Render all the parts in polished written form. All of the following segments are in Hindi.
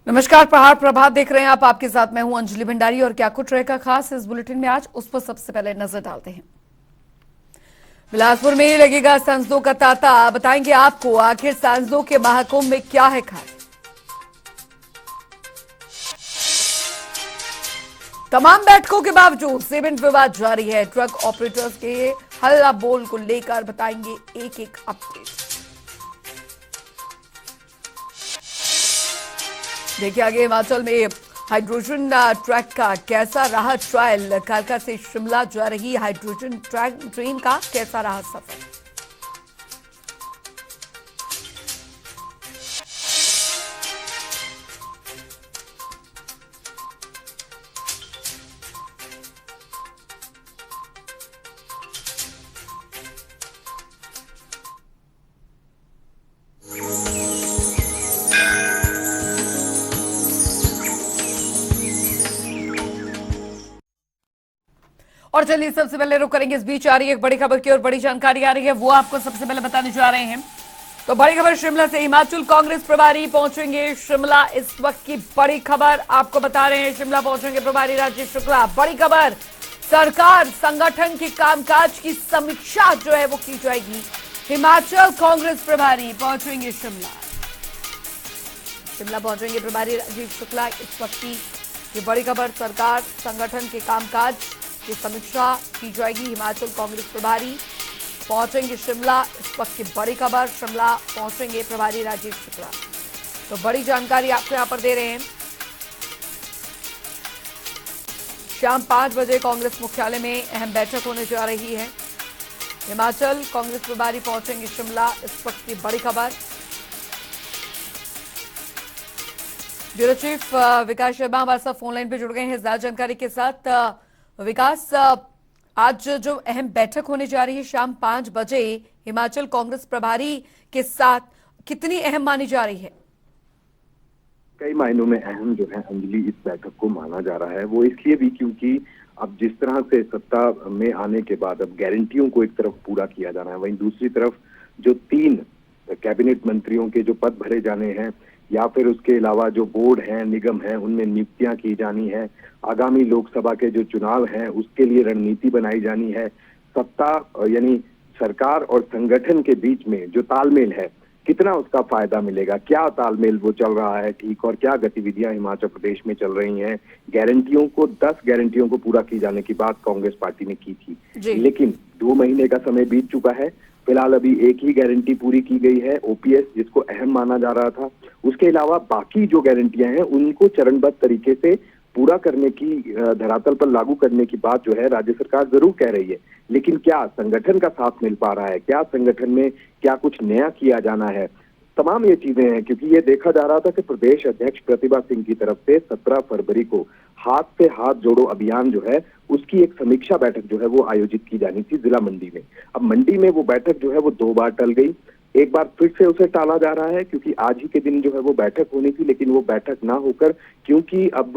नमस्कार, प्रहार प्रभात देख रहे हैं आप। आपके साथ मैं हूं अंजलि भंडारी और क्या कुछ रहेगा खास इस बुलेटिन में आज, उस पर सबसे पहले नजर डालते हैं। बिलासपुर में लगेगा सांसदों का तांता, बताएंगे आपको आखिर सांसदों के महाकुंभ में क्या है खास। तमाम बैठकों के बावजूद सीमेंट विवाद जारी है। ट्रक ऑपरेटर्स के हल्ला बोल को लेकर बताएंगे एक एक अपडेट। देखिए आगे हिमाचल में हाइड्रोजन ट्रैक का कैसा रहा ट्रायल। कालका से शिमला जा रही हाइड्रोजन ट्रेन का कैसा रहा सफर। और चलिए सबसे पहले रुक करेंगे, इस बीच आ रही है एक बड़ी खबर की और बड़ी जानकारी आ रही है, वो आपको सबसे पहले बताने जा रहे हैं। तो बड़ी खबर शिमला से, हिमाचल कांग्रेस प्रभारी पहुंचेंगे शिमला। इस वक्त की बड़ी खबर आपको बता रहे हैं, शिमला पहुंचेंगे प्रभारी राजीव शुक्ला। बड़ी खबर, सरकार संगठन के कामकाज की समीक्षा जो है वो की जाएगी। हिमाचल कांग्रेस प्रभारी पहुंचेंगे शिमला। शिमला पहुंचेंगे प्रभारी राजीव शुक्ला। इस वक्त की ये बड़ी खबर, सरकार संगठन के कामकाज की समीक्षा की जाएगी। हिमाचल कांग्रेस प्रभारी पहुंचेंगे शिमला। इस वक्त की बड़ी खबर, शिमला पहुंचेंगे प्रभारी राजीव शुक्ला। तो बड़ी जानकारी आपको यहां पर दे रहे हैं। शाम 5 बजे कांग्रेस मुख्यालय में अहम बैठक होने जा रही है। हिमाचल कांग्रेस प्रभारी पहुंचेंगे शिमला। इस वक्त की बड़ी खबर। ब्यूरो चीफ विकास शर्मा हमारे साथ फोन लाइन पे जुड़ गए हैं ज्यादा जानकारी के साथ। विकास, आज जो अहम बैठक होने जा रही है शाम 5 बजे हिमाचल कांग्रेस प्रभारी के साथ, कितनी अहम मानी जा रही है? कई मायनों में अहम जो है अंजलि इस बैठक को माना जा रहा है। वो इसलिए भी क्योंकि अब जिस तरह से सत्ता में आने के बाद अब गारंटियों को एक तरफ पूरा किया जाना है, वहीं दूसरी तरफ जो 3 कैबिनेट मंत्रियों के जो पद भरे जाने हैं या फिर उसके अलावा जो बोर्ड हैं, निगम हैं, उनमें नियुक्तियां की जानी है। आगामी लोकसभा के जो चुनाव हैं उसके लिए रणनीति बनाई जानी है। सत्ता यानी सरकार और संगठन के बीच में जो तालमेल है, कितना उसका फायदा मिलेगा, क्या तालमेल वो चल रहा है ठीक, और क्या गतिविधियां हिमाचल प्रदेश में चल रही हैं। गारंटियों को 10 गारंटियों को पूरा किए जाने की बात कांग्रेस पार्टी ने की थी, लेकिन 2 महीने का समय बीत चुका है। फिलहाल अभी एक ही गारंटी पूरी की गई है, ओपीएस, जिसको अहम माना जा रहा था। उसके अलावा बाकी जो गारंटियां हैं उनको चरणबद्ध तरीके से पूरा करने की, धरातल पर लागू करने की बात जो है राज्य सरकार जरूर कह रही है, लेकिन क्या संगठन का साथ मिल पा रहा है, क्या संगठन में क्या कुछ नया किया जाना है, तमाम ये चीजें हैं। क्योंकि ये देखा जा रहा था कि प्रदेश अध्यक्ष प्रतिभा सिंह की तरफ से 17 फरवरी को हाथ से हाथ जोड़ो अभियान जो है उसकी एक समीक्षा बैठक जो है वो आयोजित की जानी थी जिला मंडी में। अब मंडी में वो बैठक जो है वो 2 बार टल गई। एक बार फिर से उसे टाला जा रहा है क्योंकि आज ही के दिन जो है वो बैठक होनी थी, लेकिन वो बैठक ना होकर, क्योंकि अब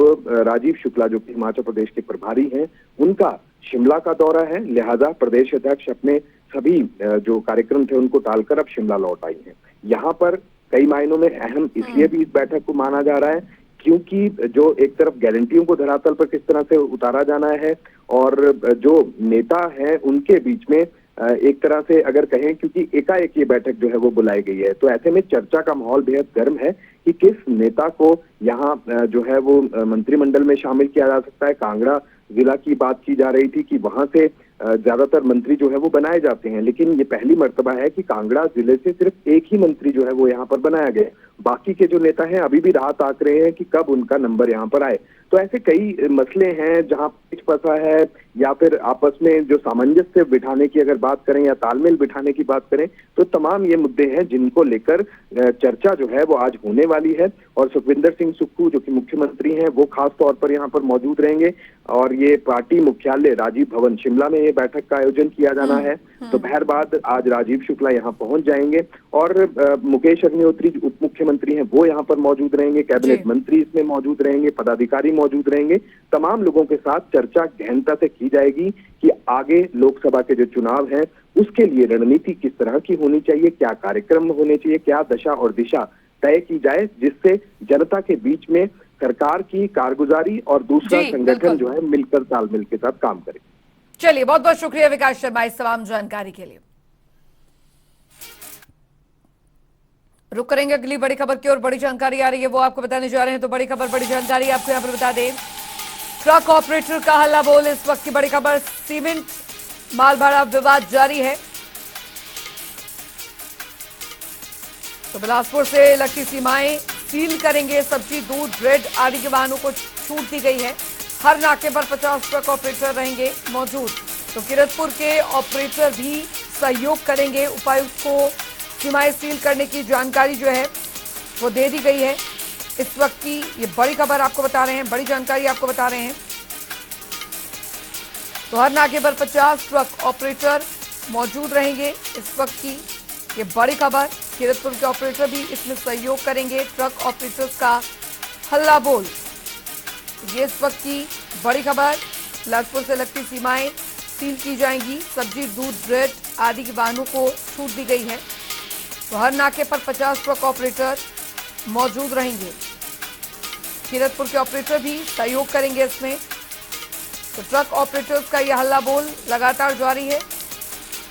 राजीव शुक्ला जो कि हिमाचल प्रदेश के प्रभारी हैं, उनका शिमला का दौरा है, लिहाजा प्रदेश अध्यक्ष अपने सभी जो कार्यक्रम थे उनको टालकर अब शिमला लौट आई हैं। यहाँ पर कई मायनों में अहम इसलिए भी इस बैठक को माना जा रहा है क्योंकि जो एक तरफ गारंटियों को धरातल पर किस तरह से उतारा जाना है और जो नेता हैं उनके बीच में एक तरह से अगर कहें, क्योंकि एकाएक ये बैठक जो है वो बुलाई गई है, तो ऐसे में चर्चा का माहौल बेहद गर्म है कि किस नेता को यहाँ जो है वो मंत्रिमंडल में शामिल किया जा सकता है। कांगड़ा जिला की बात की जा रही थी कि वहां से ज्यादातर मंत्री जो है वो बनाए जाते हैं, लेकिन ये पहली मर्तबा है कि कांगड़ा जिले से सिर्फ एक ही मंत्री जो है वो यहाँ पर बनाया गया। बाकी के जो नेता हैं अभी भी राह ताक रहे हैं कि कब उनका नंबर यहाँ पर आए। तो ऐसे कई मसले हैं जहां पिच फंसा है या फिर आपस में जो सामंजस्य बिठाने की अगर बात करें या तालमेल बिठाने की बात करें, तो तमाम ये मुद्दे हैं जिनको लेकर चर्चा जो है वो आज होने वाली है। और सुखविंदर सिंह सुक्खू जो कि मुख्यमंत्री हैं वो खास तौर पर यहाँ पर मौजूद रहेंगे और ये पार्टी मुख्यालय राजीव भवन शिमला में ये बैठक का आयोजन किया जाना है। दोपहर बाद आज राजीव शुक्ला यहाँ पहुंच जाएंगे और मुकेश अग्निहोत्री उप मुख्यमंत्री हैं वो यहाँ पर मौजूद रहेंगे, कैबिनेट मंत्री इसमें मौजूद रहेंगे, पदाधिकारी मौजूद रहेंगे। तमाम लोगों के साथ चर्चा गहनता से की जाएगी कि आगे लोकसभा के जो चुनाव हैं उसके लिए रणनीति किस तरह की होनी चाहिए, क्या कार्यक्रम होने चाहिए, क्या दशा और दिशा तय की जाए, जिससे जनता के बीच में सरकार की कारगुजारी और दूसरा जी, संगठन बिल्कुल। जो है मिलकर तालमेल के साथ काम करे। चलिए, बहुत बहुत शुक्रिया विकास शर्मा इस तमाम जानकारी के लिए। रुक करेंगे अगली बड़ी खबर की और बड़ी जानकारी आ रही है वो आपको बताने जा रहे हैं। तो बड़ी खबर, बड़ी जानकारी आपको यहाँ पर बता दें। ट्रक ऑपरेटर का हल्ला बोल, इस वक्त की बड़ी खबर। सीमेंट माल भाड़ा विवाद जारी है। तो बिलासपुर से लगती सीमाएं सील करेंगे। सब्जी, दूध, ब्रेड आदि के वाहनों को छूट दी गई है। हर नाके पर 50 ट्रक ऑपरेटर रहेंगे मौजूद। तो किरतपुर के ऑपरेटर भी सहयोग करेंगे। उपायुक्त को सीमाएं सील करने की जानकारी जो है वो दे दी गई है। इस वक्त की ये बड़ी खबर आपको बता रहे हैं, बड़ी जानकारी आपको बता रहे हैं। तो हर नाके पर 50 ट्रक ऑपरेटर मौजूद रहेंगे। इस वक्त की ये बड़ी खबर। किरतपुर के ऑपरेटर भी इसमें सहयोग करेंगे। ट्रक ऑपरेटर्स का हल्ला बोल, ये इस वक्त की बड़ी खबर। बिलासपुर से लगती सीमाएं सील की जाएंगी। सब्जी, दूध, ब्रेड आदि के वाहनों को छूट दी गई है। तो हर नाके पर 50 ट्रक ऑपरेटर मौजूद रहेंगे। किरतपुर के ऑपरेटर भी सहयोग करेंगे इसमें। तो ट्रक ऑपरेटर्स का यह हल्ला बोल लगातार जारी है।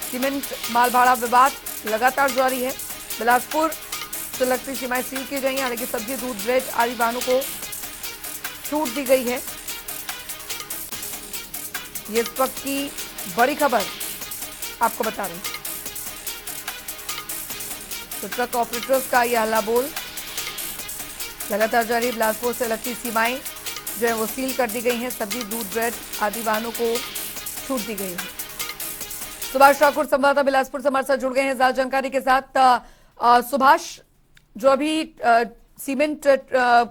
सीमेंट माल भाड़ा विवाद लगातार जारी है। बिलासपुर से लगती सीमाएं सील की गई हैं। हालांकि सब्जी, दूध, ब्रेड आदि वाहनों को छूट दी गई है। ये इस वक्त की बड़ी खबर आपको बता रहे हैं। तो ट्रक ऑपरेटर्स का यह हल्ला बोल लगातार जारी। बिलासपुर से लगती सीमाएं जो है वो सील कर दी गई हैं। सब्जी, दूध, ब्रेड आदि वाहनों को छूट दी गई है। सुभाष ठाकुर संवाददाता बिलासपुर से हमारे साथ जुड़ गए हैं ज्यादा जानकारी के साथ। सुभाष, जो अभी सीमेंट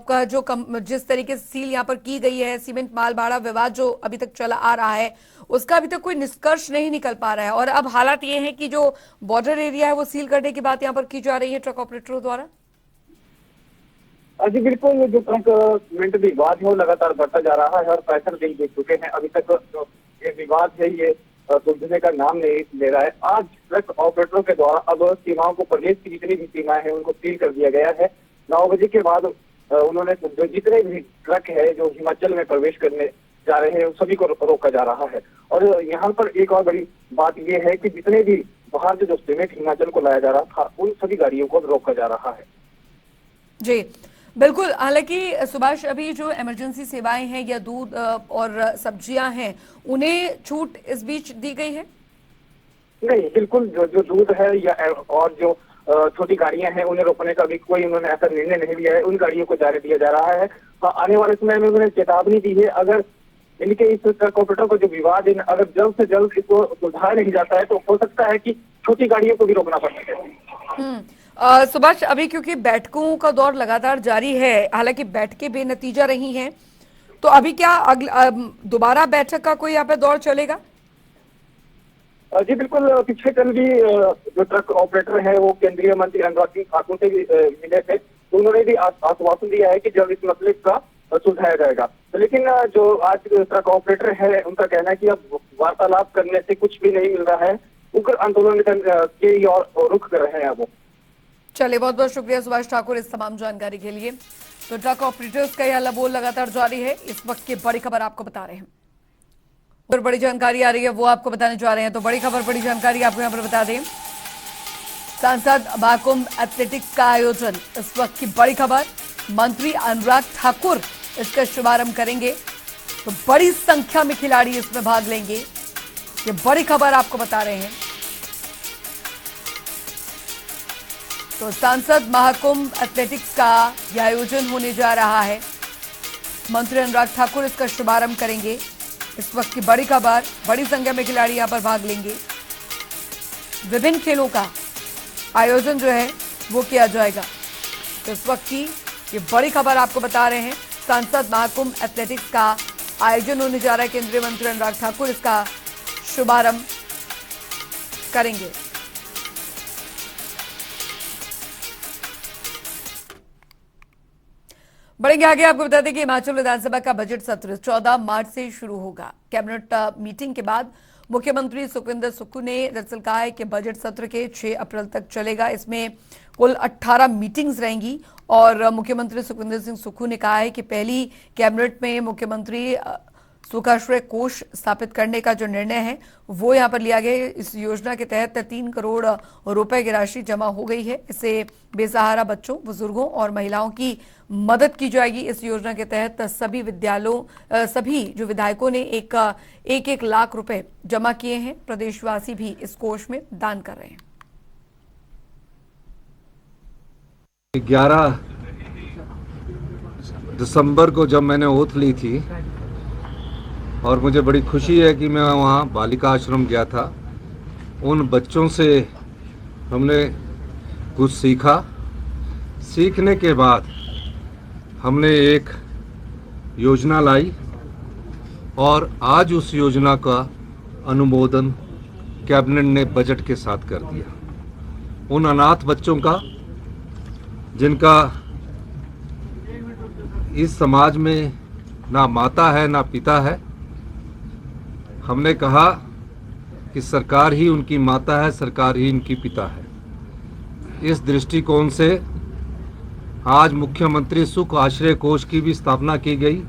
का जो जिस तरीके से सील यहाँ पर की गई है, सीमेंट माल भाड़ा विवाद जो अभी तक चला आ रहा है, उसका अभी तक कोई निष्कर्ष नहीं निकल पा रहा है। और अब हालात ये है कि जो बॉर्डर एरिया है वो सील करने की बात यहाँ पर की जा रही है ट्रक ऑपरेटरों द्वारा। जी बिल्कुल, जो ट्रक सीमेंट विवाद है वो लगातार बढ़ता जा रहा है और 65 दिन बीत चुके हैं। अभी तक जो ये विवाद है ये सुलझने का नाम नहीं ले रहा है। आज ट्रक ऑपरेटरों के द्वारा अब सीमाओं को, प्रदेश की जितनी भी सीमाएं हैं उनको सील कर दिया गया है। 9 बजे के बाद उन्होंने जो जितने भी ट्रक है जो हिमाचल में प्रवेश करने जा रहे हैं उन सभी को रोका जा रहा है। और यहाँ पर एक और बड़ी बात यह है कि जितने भी बाहर से जो सीमेंट हिमाचल को लाया जा रहा था उन सभी गाड़ियों को रोका जा रहा है। जी बिल्कुल। हालांकि सुभाष, अभी जो इमरजेंसी सेवाएं हैं या दूध और सब्जियां हैं उन्हें छूट इस बीच दी गई है? नहीं, बिल्कुल जो दूध है या और जो छोटी गाड़ियां हैं उन्हें रोकने का भी कोई उन्होंने ऐसा निर्णय नहीं लिया है। उन गाड़ियों को जारी दिया जा रहा है। आने वाले समय में उन्होंने चेतावनी दी है, अगर इनके इस ट्रक ऑपरेटर को जो विवाद है अगर जल्द से जल्द इसको सुधार नहीं जाता है तो हो सकता है कि छोटी गाड़ियों को भी रोकना पड़ सके। सुभाष, अभी क्योंकि बैठकों का दौर लगातार जारी है, हालांकि बैठकें बेनतीजा रही हैं, तो अभी क्या दोबारा बैठक का कोई यहाँ पे दौर चलेगा? जी बिल्कुल, पिछले कल भी जो ट्रक ऑपरेटर है वो केंद्रीय मंत्री अनुराग सिंह ठाकुर से भी मिले थे। तो उन्होंने भी आश्वासन दिया है कि जल्द इस मसले का सुलझाया जाएगा। तो लेकिन जो आज ट्रक ऑपरेटर है उनका कहना है कि अब वार्तालाप करने से कुछ भी नहीं मिल रहा है, उग्र आंदोलन के और रुख कर रहे हैं वो। चलिए, बहुत बहुत शुक्रिया सुभाष ठाकुर इस तमाम जानकारी के लिए। तो ट्रक ऑपरेटर्स का यह हल्ला बोल लगातार जारी है। इस वक्त की बड़ी खबर आपको बता रहे हैं और बड़ी जानकारी आ रही है वो आपको बताने जा रहे हैं। तो बड़ी खबर, बड़ी जानकारी आपको यहाँ पर बता दें। सांसद महाकुंभ एथलेटिक्स का आयोजन, इस वक्त की बड़ी खबर। मंत्री अनुराग ठाकुर इसका शुभारंभ करेंगे। तो बड़ी संख्या में खिलाड़ी इसमें भाग लेंगे, ये बड़ी खबर आपको बता रहे हैं। तो सांसद महाकुंभ एथलेटिक्स का यह आयोजन होने जा रहा है। मंत्री अनुराग ठाकुर इसका शुभारंभ करेंगे। इस वक्त की बड़ी खबर, बड़ी संख्या में खिलाड़ी यहां पर भाग लेंगे। विभिन्न खेलों का आयोजन जो है वो किया जाएगा। तो इस वक्त की ये बड़ी खबर आपको बता रहे हैं। सांसद महाकुंभ एथलेटिक्स का आयोजन होने जा रहा है। केंद्रीय मंत्री अनुराग ठाकुर इसका शुभारंभ करेंगे। बढ़ेंगे आगे, आपको बता दें कि हिमाचल विधानसभा का बजट सत्र 14 मार्च से शुरू होगा। कैबिनेट मीटिंग के बाद मुख्यमंत्री सुखविंदर सुक्खू ने दरअसल कहा है कि बजट सत्र के 6 अप्रैल तक चलेगा। इसमें कुल 18 मीटिंग्स रहेंगी और मुख्यमंत्री सुखविंदर सिंह सुक्खू ने कहा है कि पहली कैबिनेट में मुख्यमंत्री सुखाश्रय कोष स्थापित करने का जो निर्णय है वो यहां पर लिया गया है। इस योजना के तहत 3 करोड़ रुपए की राशि जमा हो गई है। इससे बेसहारा बच्चों, बुजुर्गों और महिलाओं की मदद की जाएगी। इस योजना के तहत सभी जो विधायकों ने एक लाख रुपए जमा किए हैं। प्रदेशवासी भी इस कोष में दान कर रहे हैं। 11 दिसंबर को जब मैंने ओथ ली थी और मुझे बड़ी खुशी है कि मैं वहाँ बालिका आश्रम गया था। उन बच्चों से हमने कुछ सीखा। सीखने के बाद हमने एक योजना लाई और आज उस योजना का अनुमोदन कैबिनेट ने बजट के साथ कर दिया। उन अनाथ बच्चों का, जिनका इस समाज में ना माता है ना पिता है, हमने कहा कि सरकार ही उनकी माता है, सरकार ही उनकी पिता है। इस दृष्टिकोण से आज मुख्यमंत्री सुख आश्रय कोष की भी स्थापना की गई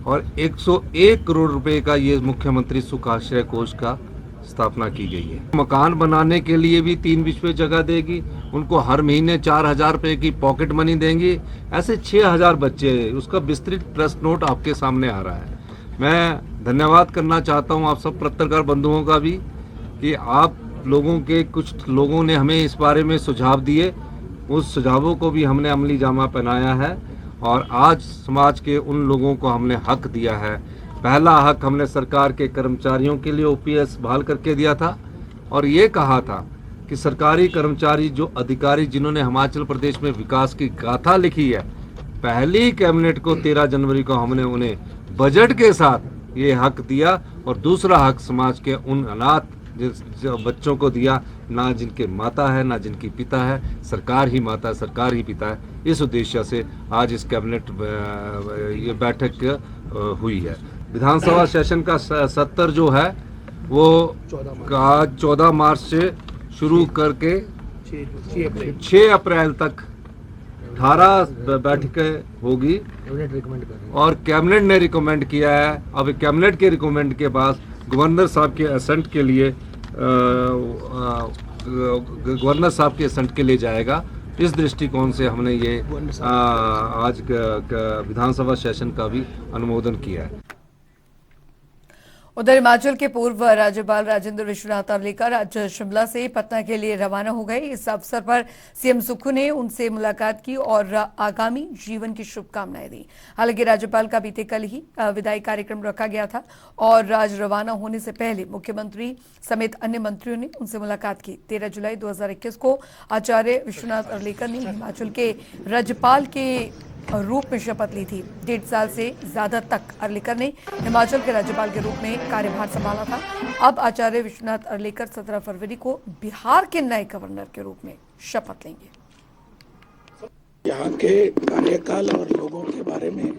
और 101 करोड़ रुपए का ये मुख्यमंत्री सुख आश्रय कोष का स्थापना की गई है। मकान बनाने के लिए भी 3 विश्व जगह देगी, उनको हर महीने 4000 रुपए की पॉकेट मनी देंगी। ऐसे 6000 बच्चे, उसका विस्तृत ट्रस्ट नोट आपके सामने आ रहा है। मैं धन्यवाद करना चाहता हूं आप सब पत्रकार बंधुओं का भी कि आप लोगों के कुछ लोगों ने हमें इस बारे में सुझाव दिए, उस सुझावों को भी हमने अमली जामा पहनाया है और आज समाज के उन लोगों को हमने हक दिया है। पहला हक हमने सरकार के कर्मचारियों के लिए ओपीएस बहाल करके दिया था और ये कहा था कि सरकारी कर्मचारी जो अधिकारी जिन्होंने हिमाचल प्रदेश में विकास की गाथा लिखी है, पहली कैबिनेट को 13 जनवरी को हमने उन्हें बजट के साथ ये हक दिया और दूसरा हक समाज के उन अनाथ जो बच्चों को दिया, ना जिनके माता है ना जिनकी पिता है, सरकार ही माता है, सरकार ही पिता है। इस उद्देश्य से आज इस कैबिनेट ये बैठक हुई है। विधानसभा सेशन का सत्र जो है वो आज 14 मार्च से शुरू करके 6 अप्रैल तक 18 बैठकें होगी और कैबिनेट ने रिकमेंड किया है। अब कैबिनेट के रिकमेंड के बाद गवर्नर साहब के असेंट के लिए गवर्नर साहब के असेंट के लिए जाएगा। इस दृष्टिकोण से हमने ये आज विधानसभा सेशन का भी अनुमोदन किया है। उधर हिमाचल के पूर्व राज्यपाल राजेंद्र विश्वनाथ अर्लेकर आज शिमला से पटना के लिए रवाना हो गए। इस अवसर पर सीएम सुक्खू ने उनसे मुलाकात की और आगामी जीवन की शुभकामनाएं दी। हालांकि राज्यपाल का बीते कल ही विदाई कार्यक्रम रखा गया था और आज रवाना होने से पहले मुख्यमंत्री समेत अन्य मंत्रियों ने उनसे मुलाकात की। 13 जुलाई 2021 को आचार्य विश्वनाथ अर्लेकर ने हिमाचल के राज्यपाल के रूप में शपथ ली थी। 1.5 साल से ज्यादा तक अर्लेकर ने हिमाचल के राज्यपाल के रूप में कार्यभार संभाला था। अब आचार्य विश्वनाथ अर्लेकर 17 फरवरी को बिहार के नए गवर्नर के रूप में शपथ लेंगे। यहाँ के कार्यकाल और लोगों के बारे में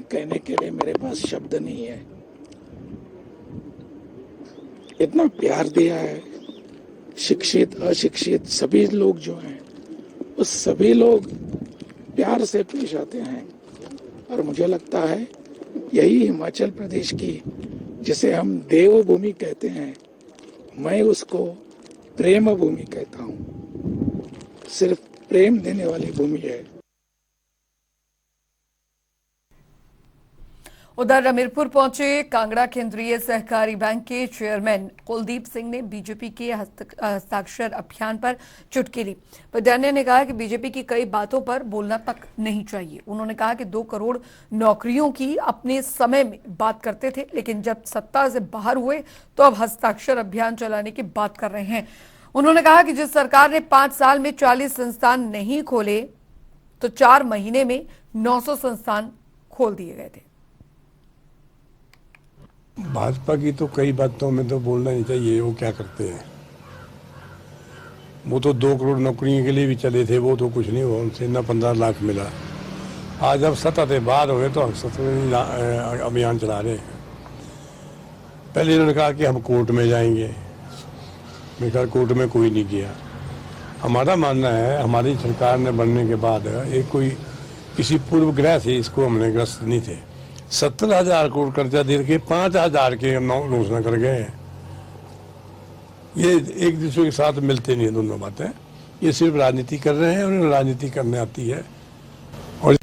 कहने के लिए मेरे पास शब्द नहीं है। इतना प्यार दिया है, शिक्षित अशिक्षित सभी लोग जो हैं वो सभी लोग प्यार से पेश आते हैं और मुझे लगता है यही हिमाचल प्रदेश की, जिसे हम देवभूमि कहते हैं, मैं उसको प्रेम भूमि कहता हूँ। सिर्फ प्रेम देने वाली भूमि है। उधर हमीरपुर पहुंचे कांगड़ा केंद्रीय सहकारी बैंक के चेयरमैन कुलदीप सिंह ने बीजेपी के हस्ताक्षर अभियान पर चुटकी ली। पटियाला ने कहा कि बीजेपी की कई बातों पर बोलना तक नहीं चाहिए। उन्होंने कहा कि 2 करोड़ नौकरियों की अपने समय में बात करते थे, लेकिन जब सत्ता से बाहर हुए तो अब हस्ताक्षर अभियान चलाने की बात कर रहे हैं। उन्होंने कहा कि जिस सरकार ने 5 साल में 40 संस्थान नहीं खोले तो 4 महीने में 900 संस्थान खोल दिए गए थे। भाजपा की तो कई बातों में तो बोलना नहीं चाहिए। वो क्या करते हैं, वो तो 2 करोड़ नौकरियों के लिए भी चले थे, वो तो कुछ नहीं हुआ उनसे, न 15 लाख मिला। आज अब सत्ता से बाहर हुए तो अभियान चला रहे हैं। पहले इन्होंने कहा कि हम कोर्ट में जाएंगे, मैं कहा कोर्ट में कोई नहीं गया। हमारा मानना है हमारी सरकार ने बनने के बाद एक कोई किसी पूर्व ग्रह से इसको हमने ग्रस्त नहीं थे। 70,000 करोड़ कर्जा दे के 5,000 के घोषणा कर गए हैं। ये एक दूसरे के साथ मिलते नहीं है दोनों बातें। ये सिर्फ राजनीति कर रहे हैं, उन्हें राजनीति करने आती है। और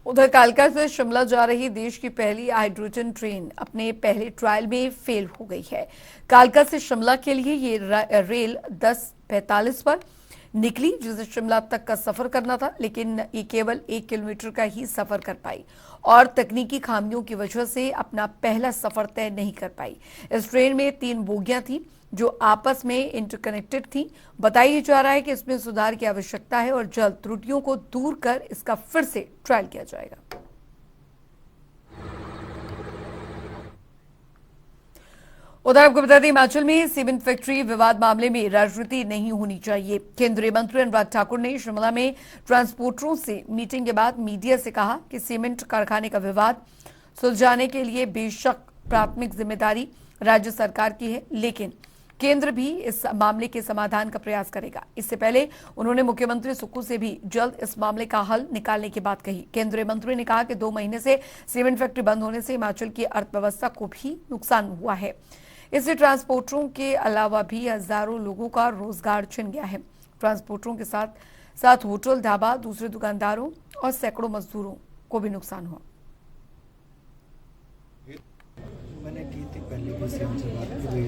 उधर कालका से शिमला जा रही देश की पहली हाइड्रोजन ट्रेन अपने पहले ट्रायल में फेल हो गई है। कालका से शिमला के लिए ये रेल 10:45 पर निकली, जिसे शिमला तक का सफर करना था, लेकिन ये केवल 1 किलोमीटर का ही सफर कर पाई और तकनीकी खामियों की वजह से अपना पहला सफर तय नहीं कर पाई। इस ट्रेन में 3 बोगियां थी जो आपस में इंटरकनेक्टेड थी। बताया जा रहा है कि इसमें सुधार की आवश्यकता है और जल्द त्रुटियों को दूर कर इसका फिर से ट्रायल किया जाएगा। उधर आपको बता दें, हिमाचल में सीमेंट फैक्ट्री विवाद मामले में राजनीति नहीं होनी चाहिए। केंद्रीय मंत्री अनुराग ठाकुर ने शिमला में ट्रांसपोर्टरों से मीटिंग के बाद मीडिया से कहा कि सीमेंट कारखाने का विवाद सुलझाने के लिए बेशक प्राथमिक जिम्मेदारी राज्य सरकार की है, लेकिन केंद्र भी इस मामले के समाधान का प्रयास करेगा। इससे पहले उन्होंने मुख्यमंत्री सुक्खू से भी जल्द इस मामले का हल निकालने की बात कही। केंद्रीय मंत्री ने कहा कि 2 महीने से सीमेंट फैक्ट्री बंद होने से हिमाचल की अर्थव्यवस्था को भी नुकसान हुआ है। इससे ट्रांसपोर्टरों के अलावा भी हजारों लोगों का रोजगार छिन गया है। ट्रांसपोर्टरों के साथ साथ होटल, ढाबा, दूसरे दुकानदारों और सैकड़ों मजदूरों को भी नुकसान हुआ। मैंने की थी पहले भी सीएम से बात की भाई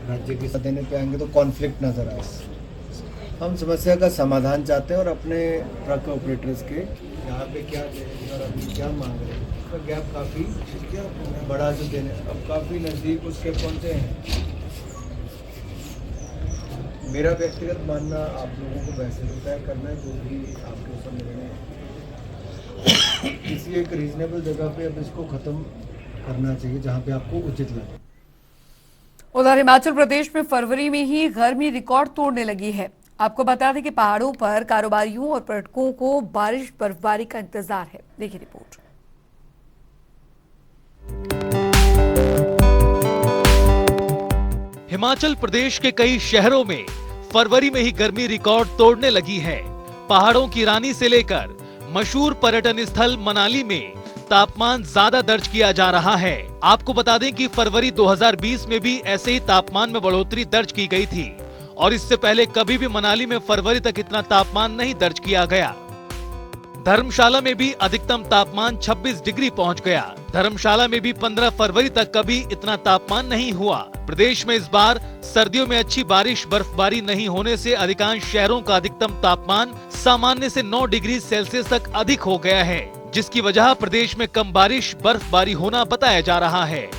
राज्य के देने पे आएंगे तो कॉन्फ्लिक्ट नजर आए। हम समस्या का समाधान चाहते हैं और अपने ट्रक ऑपरेटर्स के यहाँ पे क्या और अभी क्या मांग रहे हैं, तो गैप काफ़ी बड़ा जो देने अब काफ़ी नज़दीक उसके पहुँचे हैं। मेरा व्यक्तिगत मानना आप लोगों को वैसे भी तय करना है जो भी आपके ऊपर निर्णय है। किसी एक रीजनेबल जगह पे अब इसको ख़त्म करना चाहिए जहाँ पे आपको उचित लगे। उधर हिमाचल प्रदेश में फरवरी में ही गर्मी रिकॉर्ड तोड़ने लगी है। आपको बता दें कि पहाड़ों पर कारोबारियों और पर्यटकों को बारिश बर्फबारी का इंतजार है। देखिए रिपोर्ट। हिमाचल प्रदेश के कई शहरों में फरवरी में ही गर्मी रिकॉर्ड तोड़ने लगी है। पहाड़ों की रानी से लेकर मशहूर पर्यटन स्थल मनाली में तापमान ज्यादा दर्ज किया जा रहा है। आपको बता दें कि फरवरी 2020 में भी ऐसे ही तापमान में बढ़ोतरी दर्ज की गई थी और इससे पहले कभी भी मनाली में फरवरी तक इतना तापमान नहीं दर्ज किया गया। धर्मशाला में भी अधिकतम तापमान 26 डिग्री पहुंच गया। धर्मशाला में भी 15 फरवरी तक कभी इतना तापमान नहीं हुआ। प्रदेश में इस बार सर्दियों में अच्छी बारिश बर्फबारी नहीं होने से अधिकांश शहरों का अधिकतम तापमान सामान्य से 9 डिग्री सेल्सियस तक अधिक हो गया है, जिसकी वजह प्रदेश में कम बारिश बर्फबारी होना बताया जा रहा है।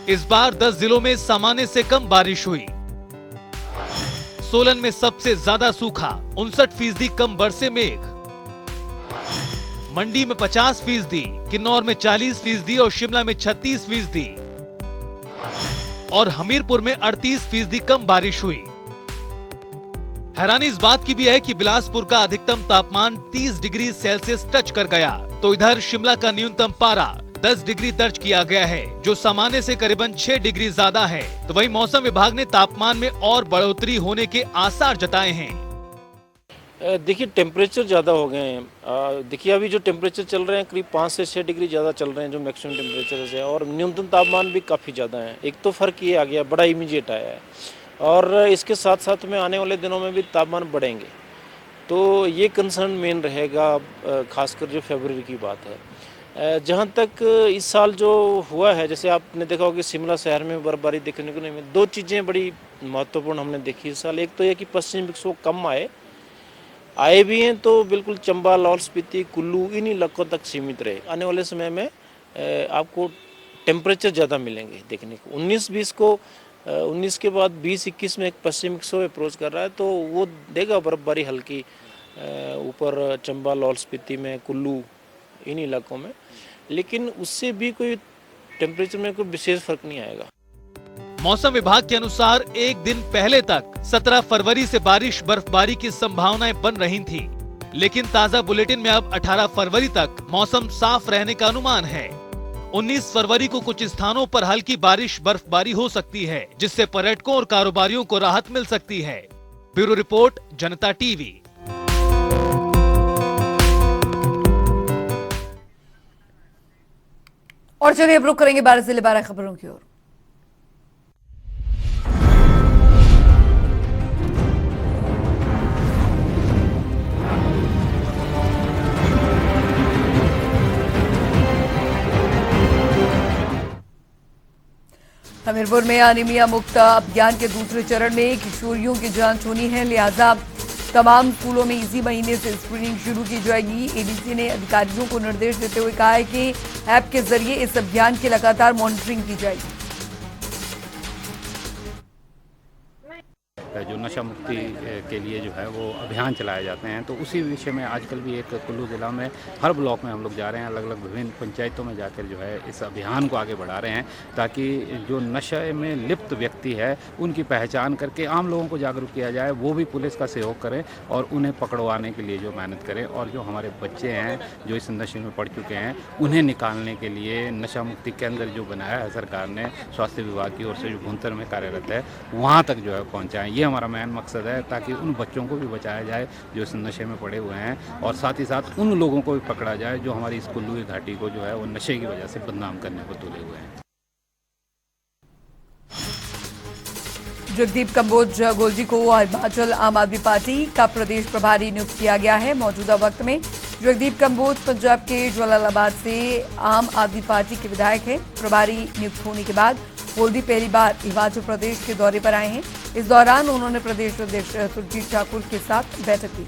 इस बार 10 जिलों में सामान्य से कम बारिश हुई। सोलन में सबसे ज्यादा सूखा, 59% कम बरसे मेघ। मंडी में 50%, किन्नौर में 40% और शिमला में 36% और हमीरपुर में 38% कम बारिश हुई। हैरानी इस बात की भी है कि बिलासपुर का अधिकतम तापमान 30 डिग्री सेल्सियस टच कर गया, तो इधर शिमला का न्यूनतम पारा 10 डिग्री दर्ज किया गया है, जो सामान्य से करीबन 6 डिग्री ज्यादा है। तो वहीं मौसम विभाग ने तापमान में और बढ़ोतरी होने के आसार जताए हैं। देखिए टेम्परेचर ज़्यादा हो गए हैं। देखिए अभी जो टेम्परेचर चल रहे हैं करीब 5 से 6 डिग्री ज़्यादा चल रहे हैं जो मैक्सिमम टेम्परेचर है, और न्यूनतम तापमान भी काफ़ी ज़्यादा है। एक तो फ़र्क ये आ गया, बड़ा इमीडिएट आया है, और इसके साथ साथ में आने वाले दिनों में भी तापमान बढ़ेंगे, तो ये कंसर्न मेन रहेगा, खासकर जो फरवरी की बात है। जहाँ तक इस साल जो हुआ है, जैसे आपने देखा होगा कि शिमला शहर में बर्फबारी देखने को नहीं मिली। 2 चीज़ें बड़ी महत्वपूर्ण हमने देखी इस साल। एक तो ये कि पश्चिमी विक्षोभ कम आए भी हैं, तो बिल्कुल चंबा, लाहौल स्पीति, कुल्लू इन्हीं इलाकों तक सीमित रहे। आने वाले समय में आपको टेम्परेचर ज़्यादा मिलेंगे देखने को। 19-20 को 19 के बाद 20-21 में एक पश्चिमी विक्षोभ अप्रोच कर रहा है, तो वो देगा बर्फबारी हल्की ऊपर चंबा, लाहौल स्पीति में, कुल्लू इन इलाकों में, लेकिन उससे भी कोई टेम्परेचर में कोई विशेष फर्क नहीं आएगा। मौसम विभाग के अनुसार एक दिन पहले तक 17 फरवरी से बारिश बर्फबारी की संभावनाएं बन रही थी, लेकिन ताजा बुलेटिन में अब 18 फरवरी तक मौसम साफ रहने का अनुमान है। 19 फरवरी को कुछ स्थानों पर हल्की बारिश बर्फबारी हो सकती है, जिससे पर्यटकों और कारोबारियों को राहत मिल सकती है। ब्यूरो रिपोर्ट, जनता टीवी। और चलिए अब रुक करेंगे 12 जिले 12 खबरों की ओर। हमीरपुर में एनीमिया मुक्त अभियान के दूसरे चरण में किशोरियों की जांच होनी है, लिहाजा तमाम स्कूलों में इसी महीने से स्क्रीनिंग शुरू की जाएगी। एडीसी ने अधिकारियों को निर्देश देते हुए कहा है कि ऐप के जरिए इस अभियान की लगातार मॉनिटरिंग की जाएगी। जो नशा मुक्ति के लिए जो है वो अभियान चलाए जाते हैं, तो उसी विषय में आजकल भी एक कुल्लू जिला में हर ब्लॉक में हम लोग जा रहे हैं, अलग अलग विभिन्न पंचायतों में जाकर जो है इस अभियान को आगे बढ़ा रहे हैं, ताकि जो नशे में लिप्त व्यक्ति है उनकी पहचान करके आम लोगों को जागरूक किया जाए, वो भी पुलिस का सहयोग करें और उन्हें पकड़वाने के लिए जो मेहनत करें। और जो हमारे बच्चे हैं जो इस नशे में पड़ चुके हैं, उन्हें निकालने के लिए नशा मुक्ति केंद्र जो बनाया है सरकार ने, स्वास्थ्य विभाग की ओर से जो भुंतर में कार्यरत है, वहाँ तक जो है पहुँचाएँ। ये हमारा मेन मकसद है, ताकि उन बच्चों को भी बचाया जाए जो इस नशे में पड़े हुए हैं, और साथ ही साथ उन लोगों को भी पकड़ा जाए जो हमारी इस कुल्लू की घाटी को जो है वो नशे की वजह से बदनाम करने को तुले हुए हैं। जगदीप कंबोज गोलजी को हिमाचल आम आदमी पार्टी का प्रदेश प्रभारी नियुक्त किया गया है। मौजूदा वक्त में जगदीप कंबोज पंजाब के जलालाबाद से आम आदमी पार्टी के विधायक हैं। प्रभारी नियुक्त होने के बाद गोलजी पहली बार हिमाचल प्रदेश के दौरे पर आए हैं। इस दौरान उन्होंने प्रदेश अध्यक्ष सुरजीत ठाकुर के साथ बैठक की।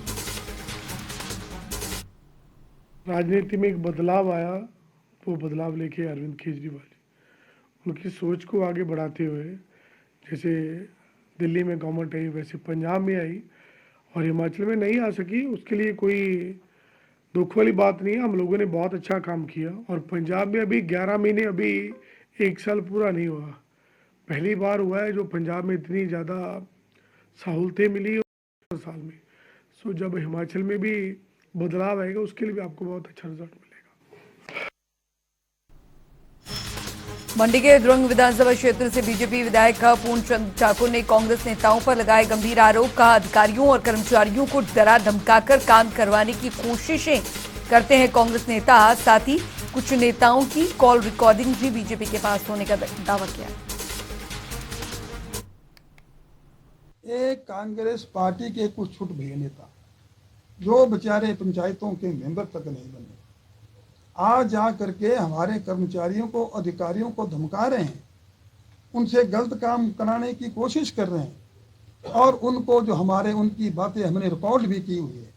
राजनीति में एक बदलाव आया, वो बदलाव लेके अरविंद केजरीवाल उनकी सोच को आगे बढ़ाते हुए, जैसे दिल्ली में गवर्नमेंट आई वैसे पंजाब में आई और हिमाचल में नहीं आ सकी, उसके लिए कोई दुख वाली बात नहीं है। हम लोगों ने बहुत अच्छा काम किया और पंजाब में अभी 11 महीने, अभी 1 साल पूरा नहीं हुआ, पहली बार हुआ है जो पंजाब में इतनी ज़्यादा सहूलतें मिली साल में। सो जब हिमाचल में भी बदलाव आएगा उसके लिए भी आपको बहुत अच्छा रिजल्ट मिलेगा। मंडी के द्रंग विधानसभा क्षेत्र से बीजेपी विधायक पूर्णचंद ठाकुर ने कांग्रेस नेताओं पर लगाए गंभीर आरोप। कहा अधिकारियों और कर्मचारियों को डरा धमकाकर काम करवाने की कोशिशें करते हैं कांग्रेस नेता। साथ ही कुछ नेताओं की कॉल रिकॉर्डिंग भी बीजेपी के पास होने का दावा किया। एक कांग्रेस पार्टी के कुछ छुट भैया नेता जो बेचारे पंचायतों के मेंबर तक नहीं बने, आज जा करके हमारे कर्मचारियों को, अधिकारियों को धमका रहे हैं, उनसे गलत काम कराने की कोशिश कर रहे हैं और उनको जो हमारे उनकी बातें हमने रिकॉर्ड भी की हुई है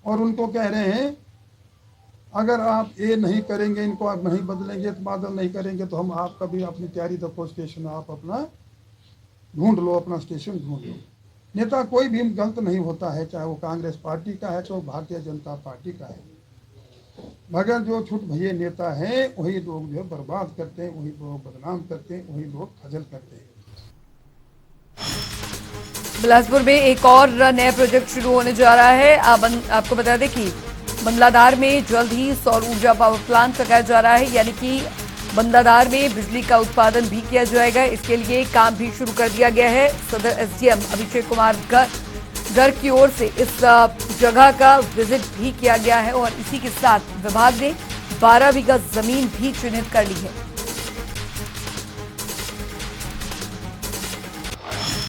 और उनको कह रहे हैं अगर आप ये नहीं करेंगे, इनको आप नहीं बदलेंगे, तबादला नहीं करेंगे तो हम आपका भी अपनी तैयारी रखो, स्टेशन आप अपना ढूंढ लो, अपना स्टेशन ढूंढ लो। नेता कोई भी गलत नहीं होता है, चाहे वो कांग्रेस पार्टी का है, चाहे भारतीय जनता पार्टी का है, मगर जो छुट भैया नेता हैं वही लोग जो है बर्बाद करते हैं, वही लोग बदनाम करते हैं, वही लोग खजल करते हैं। बिलासपुर में एक और नया प्रोजेक्ट शुरू होने जा रहा है। आपको बता दें कि बंदलाधार में जल्द ही सौर ऊर्जा पावर प्लांट लगाया जा रहा है, यानी कि बंदलाधार में बिजली का उत्पादन भी किया जाएगा। इसके लिए काम भी शुरू कर दिया गया है। सदर एसडीएम अभिषेक कुमार गर्ग की ओर से इस जगह का विजिट भी किया गया है और इसी के साथ विभाग ने 12 बीघा जमीन भी चिन्हित कर ली है।